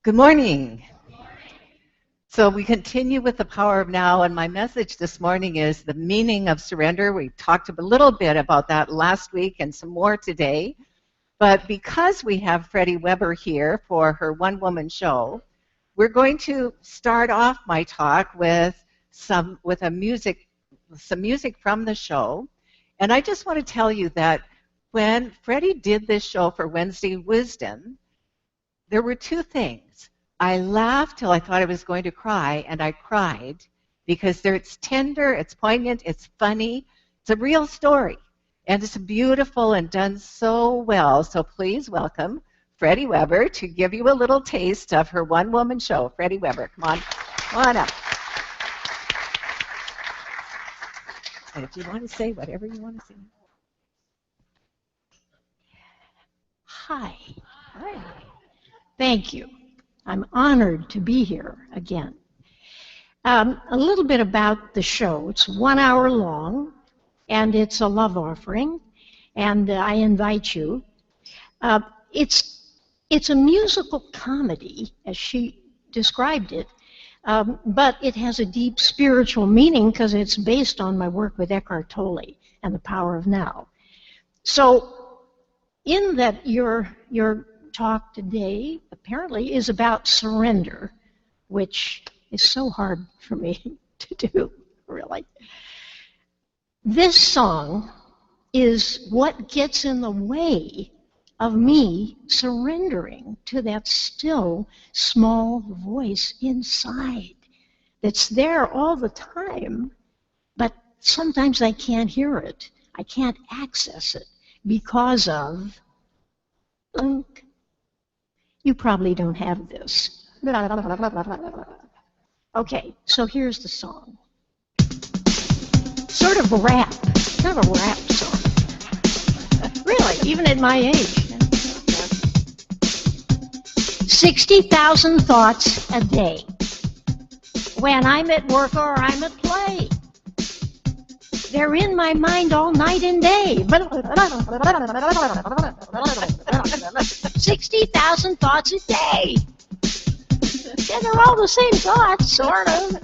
Good morning. So we continue with the power of now, and my message this morning is the meaning of surrender. We talked a little bit about that last week and some more today. But because we have Freddie Weber here for her one-woman show, we're going to start off my talk with some music from the show. And I just want to tell you that when Freddie did this show for Wednesday Wisdom, there were two things. I laughed till I thought I was going to cry, and I cried because it's tender, it's poignant, it's funny, it's a real story, and it's beautiful and done so well. So please welcome Freddie Weber to give you a little taste of her one-woman show. Freddie Weber, come on up. And if you want to say whatever you want to say. Hi. Hi. Thank you. I'm honored to be here again. A little bit about the show. It's 1 hour long, and it's a love offering, and I invite you. It's a musical comedy, as she described it, but it has a deep spiritual meaning because it's based on my work with Eckhart Tolle and the power of now. So, in that your talk today apparently is about surrender, which is so hard for me to do, really. This song is what gets in the way of me surrendering to that still small voice inside that's there all the time, but sometimes I can't hear it. I can't access it because of you probably don't have this. Okay, so here's the song. Sort of a rap, kind of a rap song. Really, even at my age. 60,000 thoughts a day. When I'm at work or I'm at play, they're in my mind all night and day. 60,000 thoughts a day. And they're all the same thoughts, sort of.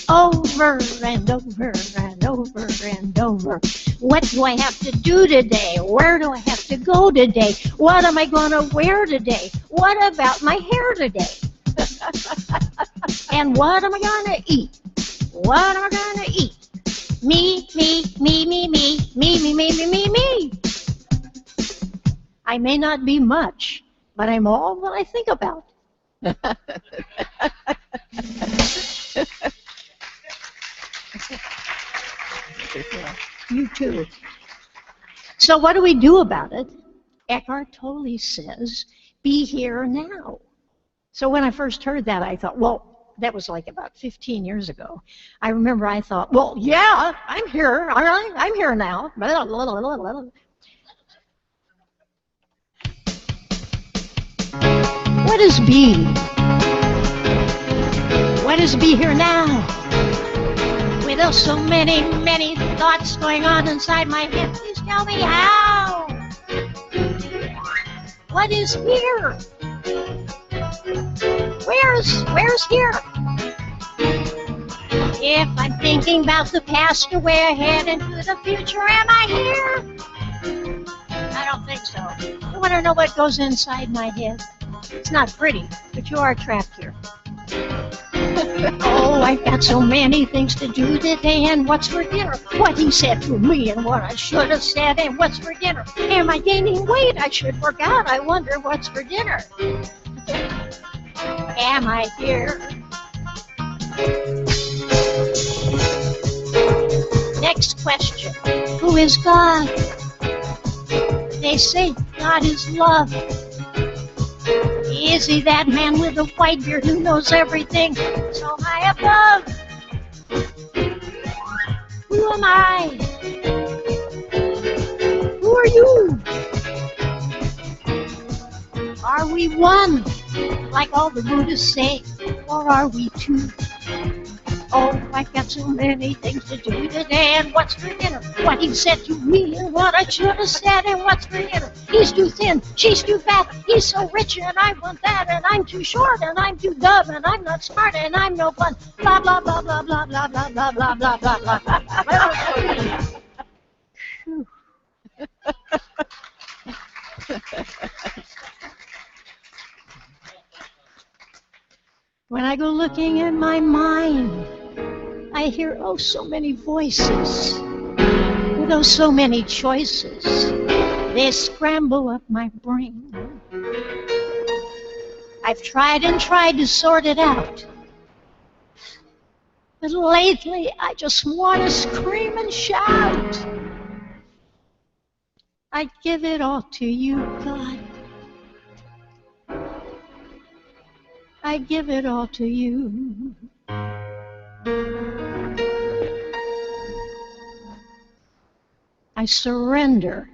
Over and over and over and over. What do I have to do today? Where do I have to go today? What am I going to wear today? What about my hair today? And what am I going to eat? What am I going to eat? Me, me, me, me, me, me, me, me, me, me, me. I may not be much, but I'm all that I think about. You too. So what do we do about it? Eckhart Tolle says, be here now. So when I first heard that, I thought, well, that was like about 15 years ago. I remember I thought, well, yeah, I'm here. All right, I'm here now. What is be? What is be here now? With so many, many thoughts going on inside my head, please tell me how. What is here? Where's here? If I'm thinking about the past or way ahead into the future, am I here? I don't think so. I want to know what goes inside my head. It's not pretty, but you are trapped here. Oh, I've got so many things to do today, and what's for dinner? What he said to me, and what I should have said, and what's for dinner? Am I gaining weight? I should work out. I wonder what's for dinner. Am I here? Next question. Who is God? They say God is love. Is he that man with a white beard who knows everything so high above? Who am I? Who are you? Are we one, like all the Buddhists say, or are we two? Oh, I've got so many things to do today. And what's for dinner? What he said to me and what I should have said. And what's for dinner? He's too thin, she's too fat. He's so rich and I want that. And I'm too short and I'm too dumb and I'm not smart and I'm no fun. Blah, blah, blah, blah, blah, blah, blah, blah, blah, blah, blah, blah, blah. When I go looking in my mind, I hear, oh, so many voices, with oh, so many choices. They scramble up my brain. I've tried and tried to sort it out. But lately, I just want to scream and shout. I give it all to you, God. I give it all to you. I surrender.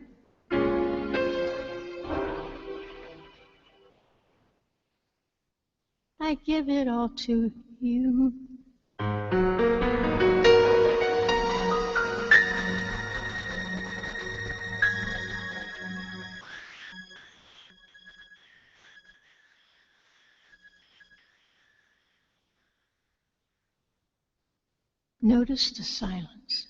I give it all to you. Notice the silence.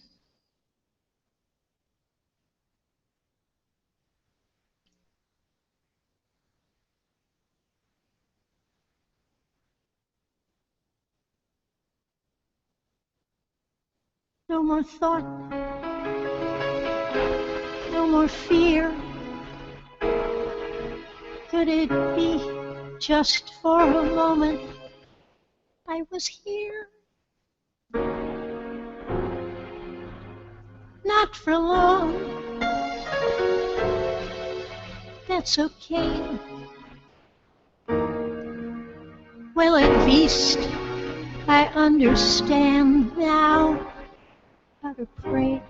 No more thought. No more fear. Could it be just for a moment I was here? Not for long. That's okay. Well, at least I understand now how to pray.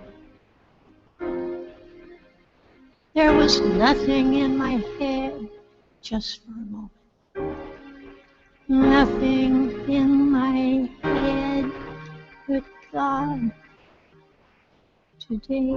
There was nothing in my head just for a moment. Nothing in my head but God today.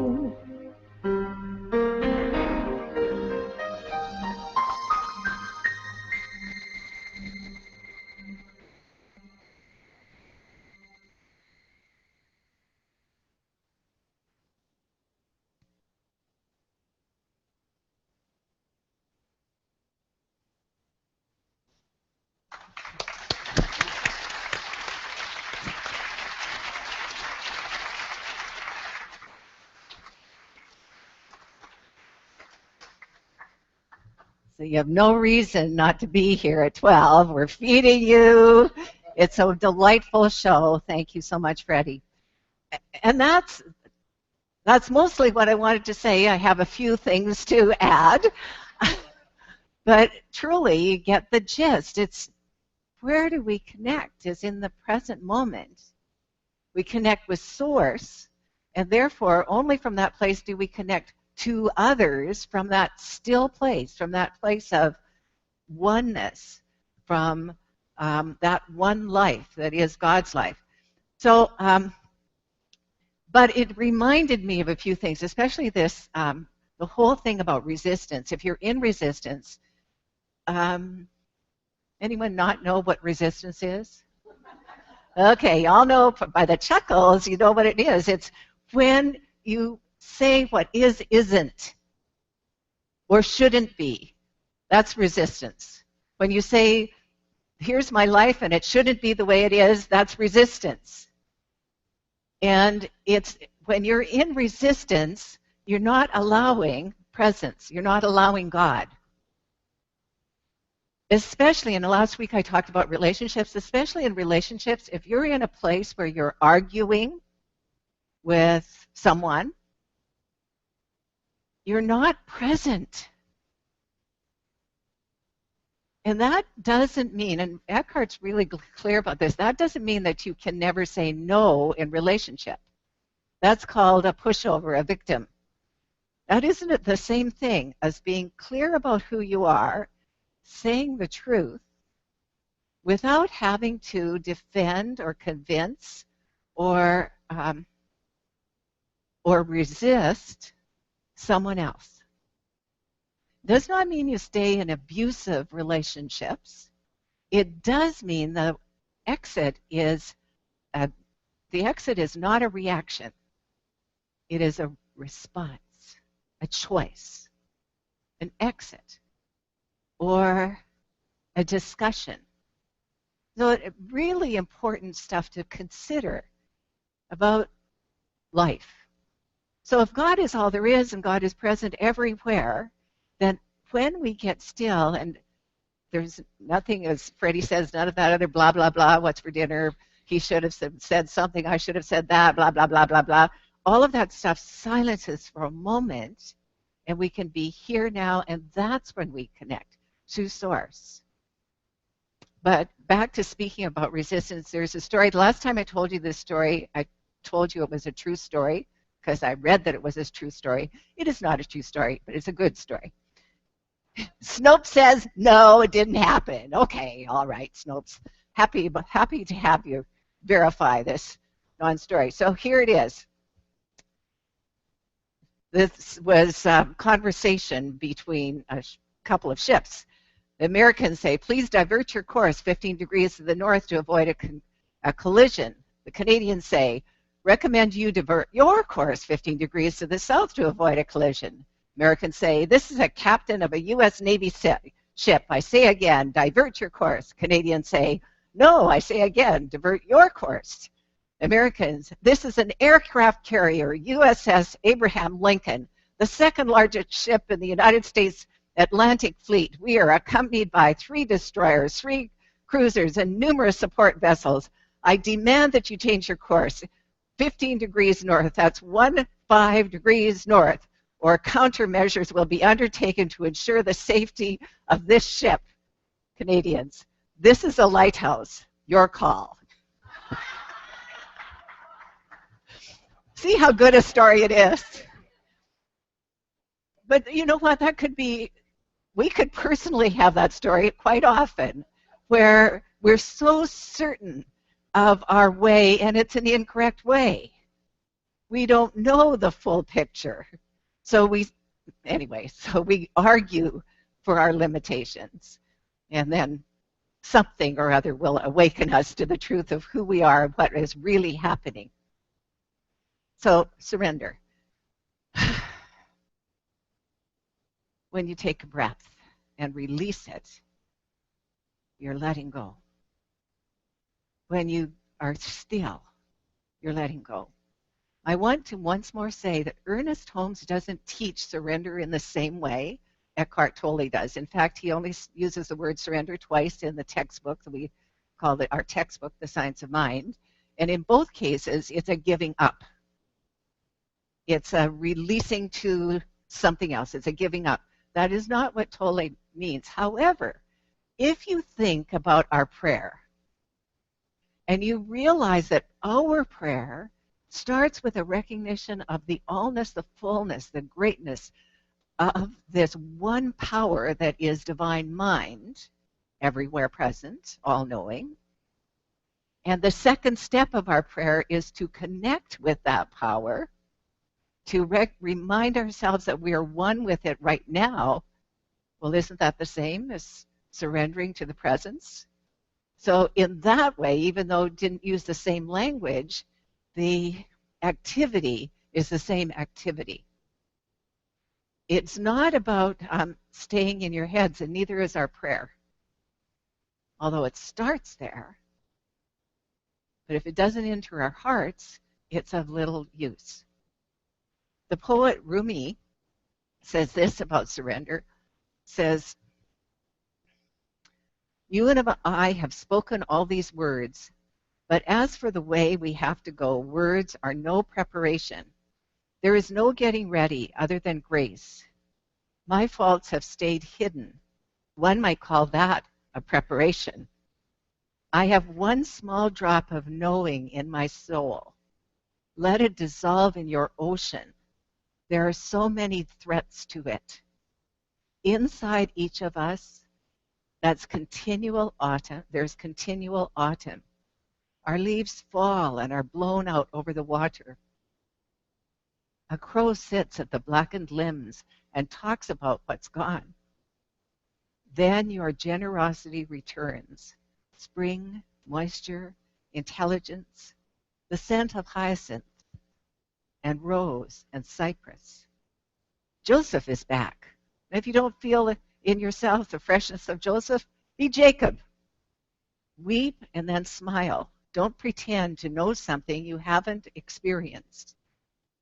So you have no reason not to be here at 12. We're feeding you. It's a delightful show. Thank you so much, Freddie. And that's mostly what I wanted to say. I have a few things to add. But truly, you get the gist. It's where do we connect is in the present moment. We connect with Source, and therefore only from that place do we connect to others from that still place, from that place of oneness, from that one life that is God's life. So, but it reminded me of a few things, especially this, the whole thing about resistance. If you're in resistance, anyone not know what resistance is? Okay, y'all know by the chuckles, you know what it is. It's when you say what is isn't or shouldn't be. That's resistance. When you say, here's my life and it shouldn't be the way it is, that's resistance. And it's when you're in resistance, you're not allowing presence. You're not allowing God. Especially, in the last week I talked about relationships, especially in relationships, if you're in a place where you're arguing with someone, you're not present. And that doesn't mean, and Eckhart's really clear about this, that doesn't mean that you can never say no in relationship. That's called a pushover, a victim. That isn't the same thing as being clear about who you are, saying the truth, without having to defend or convince or resist someone else. Does not mean you stay in abusive relationships. It does mean the exit is not a reaction. It is a response, a choice, an exit, or a discussion. So really important stuff to consider about life. So if God is all there is and God is present everywhere, then when we get still and there's nothing, as Freddie says, none of that other blah, blah, blah, what's for dinner, he should have said something, I should have said that, blah, blah, blah, blah, blah. All of that stuff silences for a moment, and we can be here now, and that's when we connect to Source. But back to speaking about resistance, there's a story. The last time I told you this story, I told you it was a true story because I read that it was a true story. It is not a true story, but it's a good story. Snopes says, no, it didn't happen. Okay, all right, Snopes. Happy to have you verify this non-story. So here it is. This was a conversation between a couple of ships. The Americans say, please divert your course 15 degrees to the north to avoid a collision. The Canadians say, recommend you divert your course 15 degrees to the south to avoid a collision. Americans say, this is a captain of a U.S. Navy ship. I say again, divert your course. Canadians say, no, I say again, divert your course. Americans, this is an aircraft carrier, USS Abraham Lincoln, the second largest ship in the United States Atlantic Fleet. We are accompanied by 3 destroyers, 3 cruisers, and numerous support vessels. I demand that you change your course 15 degrees north. That's 15 degrees north, or countermeasures will be undertaken to ensure the safety of this ship. Canadians, this is a lighthouse. Your call. See how good a story it is? But you know what? That could be, we could personally have that story quite often where we're so certain of our way and it's an incorrect way. We don't know the full picture. So we argue for our limitations, and then something or other will awaken us to the truth of who we are and what is really happening. So surrender. When you take a breath and release it, you're letting go. When you are still, you're letting go. I want to once more say that Ernest Holmes doesn't teach surrender in the same way Eckhart Tolle does. In fact, he only uses the word surrender twice in the textbook that we call it our textbook, The Science of Mind. And in both cases, it's a giving up. It's a releasing to something else. It's a giving up. That is not what Tolle means. However, if you think about our prayer and you realize that our prayer starts with a recognition of the allness, the fullness, the greatness of this one power that is divine mind, everywhere present, all-knowing. And the second step of our prayer is to connect with that power, to remind ourselves that we are one with it right now. Well, isn't that the same as surrendering to the presence? So in that way, even though it didn't use the same language, the activity is the same activity. It's not about staying in your heads, and neither is our prayer. Although it starts there, but if it doesn't enter our hearts, it's of little use. The poet Rumi says this about surrender, says, you and I have spoken all these words, but as for the way we have to go, words are no preparation. There is no getting ready other than grace. My faults have stayed hidden. One might call that a preparation. I have one small drop of knowing in my soul. Let it dissolve in your ocean. There are so many threats to it. Inside each of us, that's continual autumn. There's continual autumn. Our leaves fall and are blown out over the water. A crow sits at the blackened limbs and talks about what's gone. Then your generosity returns. Spring, moisture, intelligence, the scent of hyacinth and rose and cypress. Joseph is back. And if you don't feel in yourself the freshness of Joseph, be Jacob. Weep and then smile. Don't pretend to know something you haven't experienced.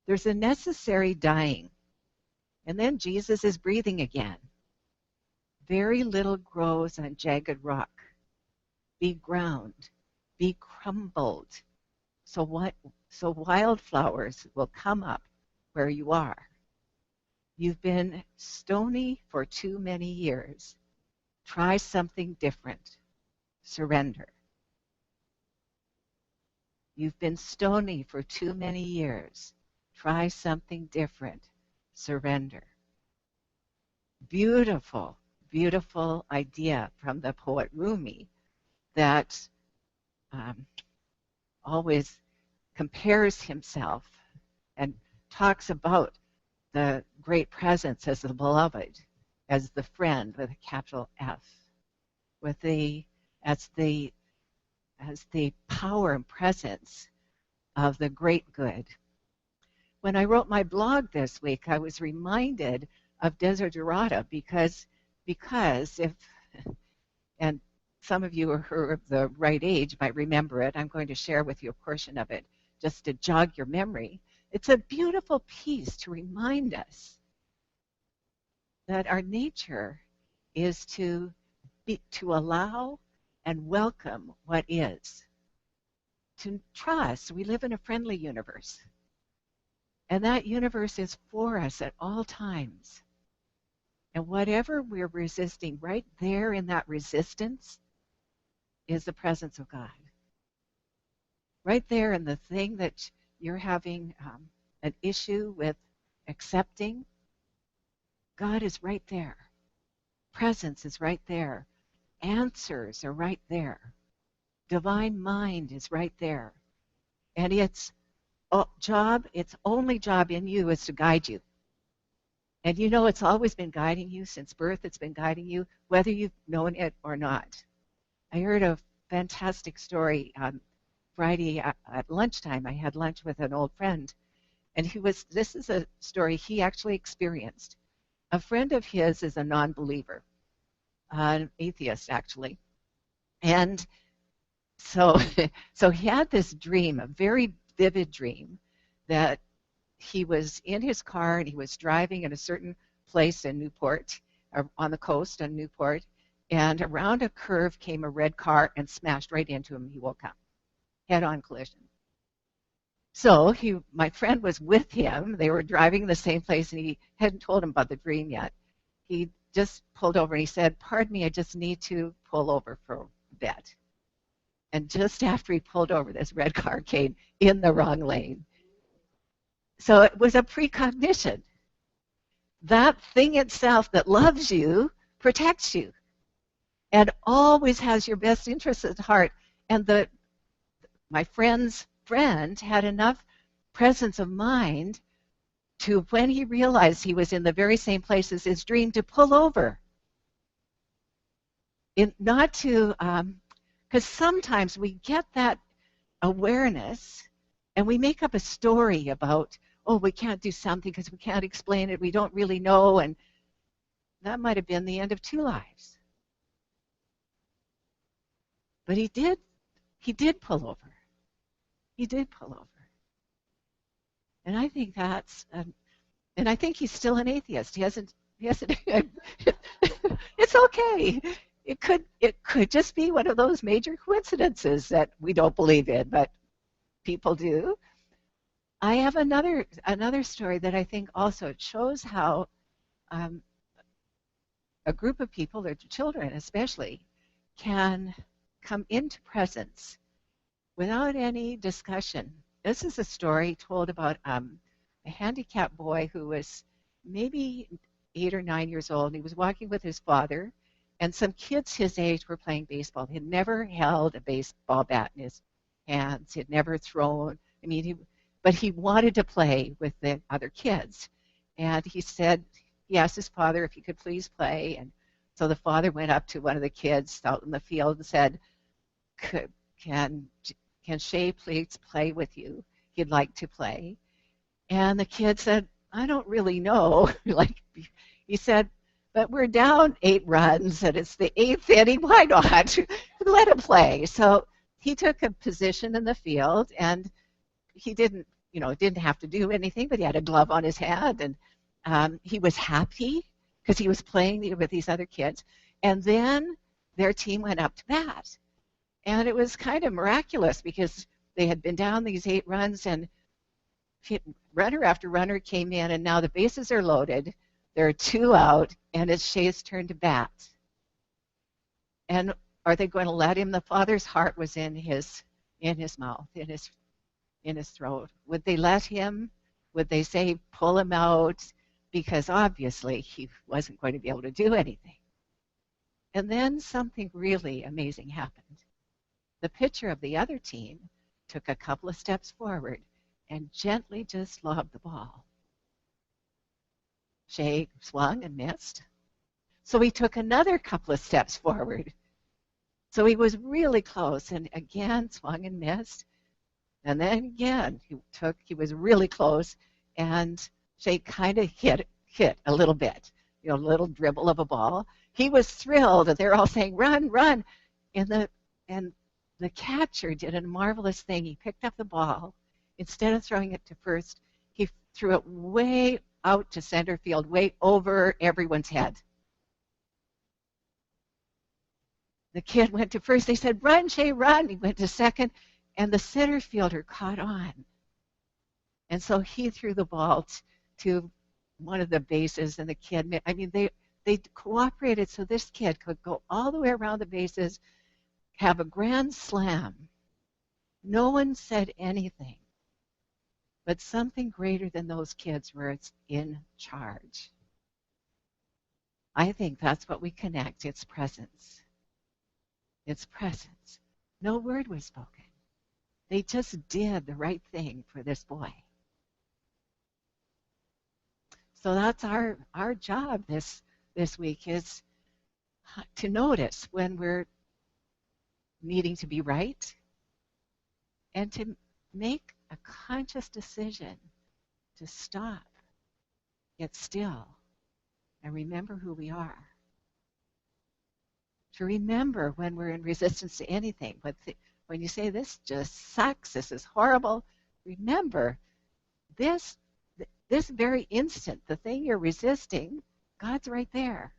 There's a necessary dying. And then Jesus is breathing again. Very little grows on jagged rock. Be ground. Be crumbled. So wildflowers will come up where you are. You've been stony for too many years. Try something different. Surrender. You've been stony for too many years. Try something different. Surrender. Beautiful, beautiful idea from the poet Rumi that always compares himself and talks about the great presence as the beloved, as the friend with a capital F, with as the power and presence of the great good. When I wrote my blog this week, I was reminded of Desiderata because if, and some of you who are of the right age might remember it, I'm going to share with you a portion of it just to jog your memory. It's a beautiful piece to remind us that our nature is to allow and welcome what is. To trust, we live in a friendly universe. And that universe is for us at all times. And whatever we're resisting, right there in that resistance is the presence of God. Right there in the thing that you're having an issue with accepting, God is right there. Presence is right there. Answers are right there. Divine mind is right there. And its only job in you is to guide you. And you know it's always been guiding you since birth. It's been guiding you whether you've known it or not. I heard a fantastic story on Friday at lunchtime. I had lunch with an old friend, and this is a story he actually experienced. A friend of his is a non-believer, an atheist actually. And so he had this dream, a very vivid dream, that he was in his car and he was driving in a certain place in Newport, on the coast in Newport, and around a curve came a red car and smashed right into him. He woke up, head-on collision. So my friend was with him. They were driving the same place, and he hadn't told him about the dream yet. He just pulled over and he said, "Pardon me, I just need to pull over for a bit." And just after he pulled over, this red car came in the wrong lane. So it was a precognition. That thing itself that loves you protects you and always has your best interests at heart. And my friend's friend had enough presence of mind to, when he realized he was in the very same place as his dream, to pull over. Not to, because sometimes we get that awareness and we make up a story about, oh, we can't do something because we can't explain it, we don't really know, and that might have been the end of 2 lives. But he did pull over. He did pull over. And I think and I think he's still an atheist. He hasn't it's okay. It could just be one of those major coincidences that we don't believe in, but people do. I have another story that I think also shows how a group of people, their children especially, can come into presence without any discussion. This is a story told about a handicapped boy who was maybe 8 or 9 years old, and he was walking with his father, and some kids his age were playing baseball. He had never held a baseball bat in his hands. He had never thrown. I mean, but he wanted to play with the other kids. And he asked his father if he could please play. And so the father went up to one of the kids out in the field and said, can Shay please play with you? He'd like to play. And the kid said, I don't really know. He said, but we're down 8 runs and it's the 8th inning. Why not? Let him play. So he took a position in the field, and he didn't have to do anything, but he had a glove on his hand, and he was happy because he was playing with these other kids. And then their team went up to bat. And it was kind of miraculous because they had been down these 8 runs, and runner after runner came in, and now the bases are loaded. There are 2 out, and it's Shay's turn to bat. And are they going to let him? The father's heart was in his mouth, in his throat. Would they let him? Would they say, pull him out? Because obviously he wasn't going to be able to do anything. And then something really amazing happened. The pitcher of the other team took a couple of steps forward and gently just lobbed the ball. Shay swung and missed. So he took another couple of steps forward. So he was really close, and again swung and missed. And then again he was really close, and Shay kind of hit a little bit, a little dribble of a ball. He was thrilled, and they're all saying, run, run. And the catcher did a marvelous thing. He picked up the ball. Instead of throwing it to first, he threw it way out to center field, way over everyone's head. The kid went to first. They said, run, Shay, run. He went to second, and the center fielder caught on. And so he threw the ball to one of the bases, and the kid, they cooperated so this kid could go all the way around the bases, have a grand slam. No one said anything, but something greater than those kids was in charge. I think that's what we connect. It's presence. It's presence. No word was spoken. They just did the right thing for this boy. So that's our job this week, is to notice when we're needing to be right, and to make a conscious decision to stop, get still, and remember who we are. To remember when we're in resistance to anything. But when you say, this just sucks, this is horrible, remember this very instant, the thing you're resisting, God's right there.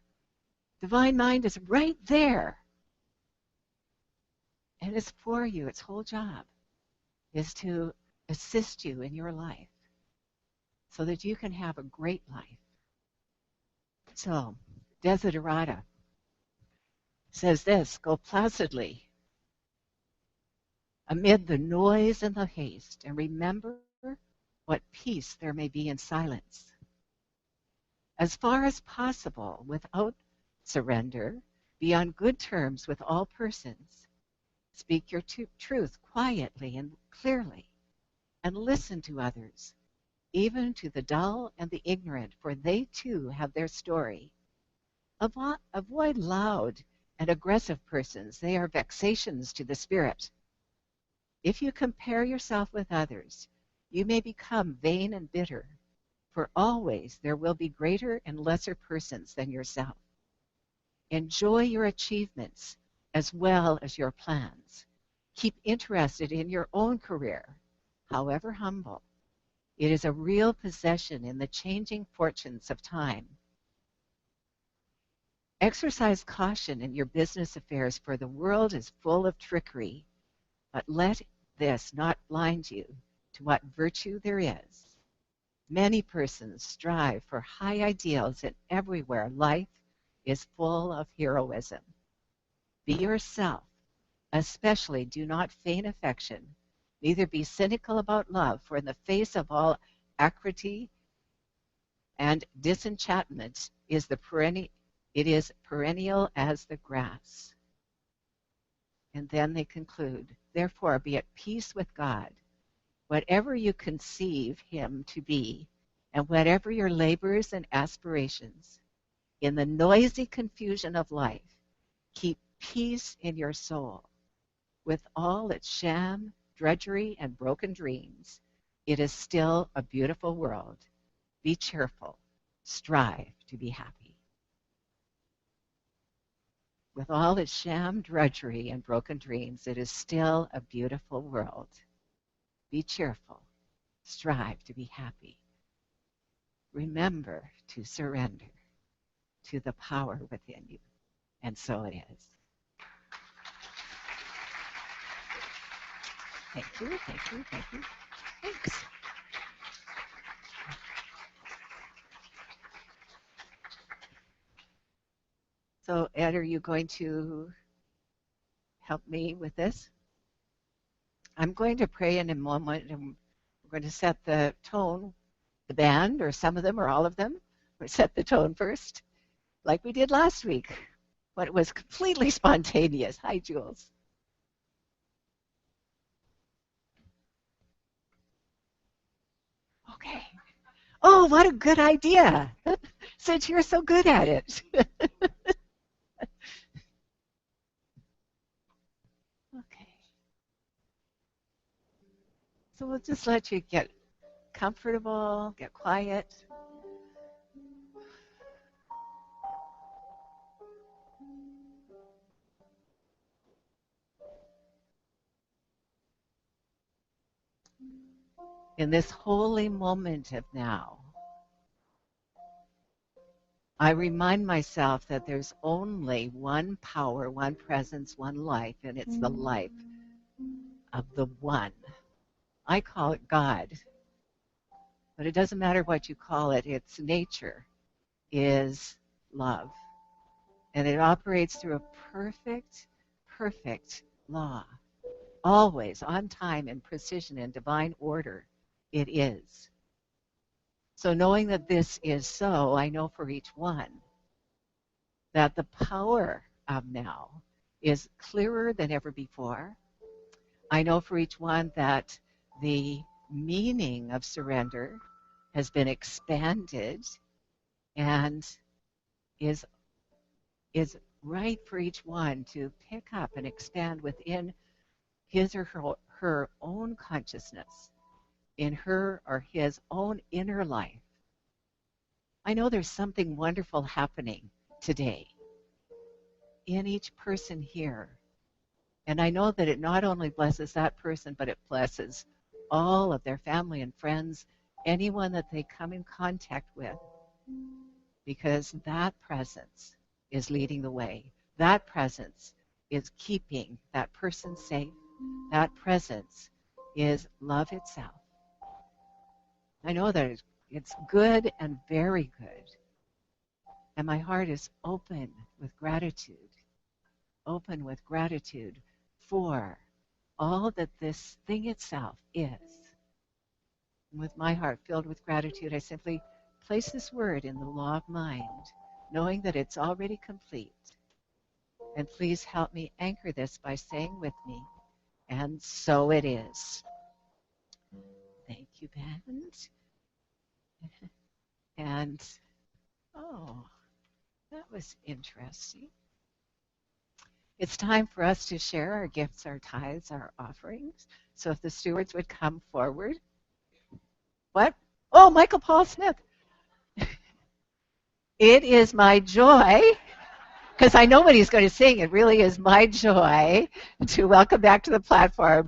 Divine mind is right there. And it's for you. Its whole job is to assist you in your life so that you can have a great life. So, Desiderata says this, go placidly amid the noise and the haste, and remember what peace there may be in silence. As far as possible, without surrender, be on good terms with all persons. Speak your truth quietly and clearly, and listen to others, even to the dull and the ignorant, for they too have their story. Avoid loud and aggressive persons. They are vexations to the spirit. If you compare yourself with others, you may become vain and bitter, for always there will be greater and lesser persons than yourself. Enjoy your achievements as well as your plans. Keep interested in your own career, however humble. It is a real possession in the changing fortunes of time. Exercise caution in your business affairs, for the world is full of trickery, but let this not blind you to what virtue there is. Many persons strive for high ideals, and everywhere life is full of heroism. Be yourself, especially do not feign affection, neither be cynical about love, for in the face of all acridity and disenchantment it is perennial as the grass. And then they conclude, therefore, be at peace with God, whatever you conceive him to be, and whatever your labors and aspirations. In the noisy confusion of life, keep peace in your soul. With all its sham, drudgery, and broken dreams, it is still a beautiful world. Be cheerful. Strive to be happy. With all its sham, drudgery, and broken dreams, it is still a beautiful world. Be cheerful. Strive to be happy. Remember to surrender to the power within you. And so it is. Thank you, thank you, thank you. Thanks. So, Ed, are you going to help me with this? I'm going to pray in a moment, and we're going to set the tone, the band, or some of them, or all of them. We'll set the tone first, like we did last week, when it was completely spontaneous. Hi, Jules. Okay. Oh, what a good idea, since you're so good at it. Okay. So we'll just let you get comfortable, get quiet. In this holy moment of now, I remind myself that there's only one power, one presence, one life, and it's the life of the one. I call it God, but it doesn't matter what you call it. Its nature is love, and it operates through a perfect, perfect law, always on time and precision and divine order. It is. So knowing that this is so, I know for each one that the power of now is clearer than ever before. I know for each one that the meaning of surrender has been expanded and is right for each one to pick up and expand within his or her own consciousness, in her or his own inner life. I know there's something wonderful happening today in each person here. And I know that it not only blesses that person, but it blesses all of their family and friends, anyone that they come in contact with, because that presence is leading the way. That presence is keeping that person safe. That presence is love itself. I know that it's good and very good. And my heart is open with gratitude for all that this thing itself is. And with my heart filled with gratitude, I simply place this word in the law of mind, knowing that it's already complete. And please help me anchor this by saying with me, and so it is. Thank you, Ben. And, oh, that was interesting. It's time for us to share our gifts, our tithes, our offerings. So if the stewards would come forward. What? Oh, Michael Paul Smith. It is my joy, because I know what he's going to sing. It really is my joy to welcome back to the platform